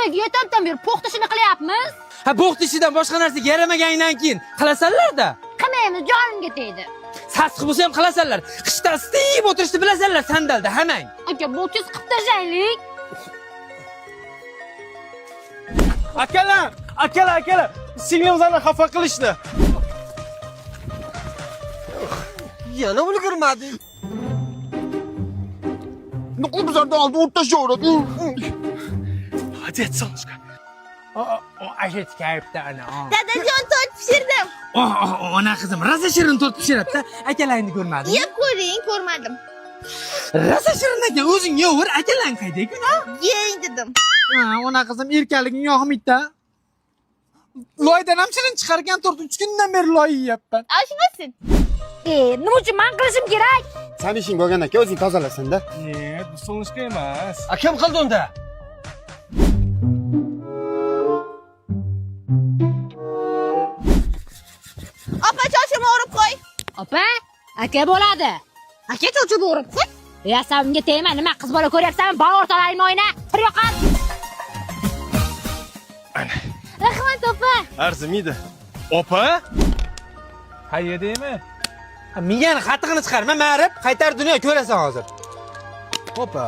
Nimaga yetamdan beri po'xt ishini qilyapmiz? Ha, bo'xt ishidan boshqa narsaga yaramagandan keyin qilasanlar-da. Qilmaymiz, jonimga tegdi. Sassiq bo'lsa ham qilasanlar. Qishda isitib o'tirishni bilasanlar sandalda hamang. Aka, bu tez qilib tashlaylik. Akalar, singlimizni xafa qilishdi. Yana ulgurmading. Nuqul bizlardan oldi o'rtashaveradi. Hadi solishga. Ajit kayfda ana. Dadajon tort pishirdim. Ona qizim, rosa shirin tort pishiribdi. Akalaringni ko'rmading? Yeb ko'ring, ko'rmadim. Rosa shirin ekan, o'zing yeyver, akalang qayda-ku? Yeng dedim. Ha, ona qizim erkaliging yoqmaydi-da. Loydan ham shirin chiqargan tort 3 kundan beri loy yeyapman. Oshmasin. Nima uchun men qilishim kerak? Sen ishing bo'lgan aka, o'zing tozalasan-da. Bu solishga emas. Kim qildi unda? Opa, chochimni o'rib qo'y. Opa, aka bo'ladi. Aka, chochimni o'rib qo'y. Yasamga tegma, nima qiz bola ko'ryapsanmi? Bor o'rtalaringni o'yna. Bir yoqqa. Rahmat opa. Arzimaydi. Opa? Qaydaymi? Miyani qattig'ini chiqarma, ma'rif, qaytar dunyo ko'rasan hozir. Opa.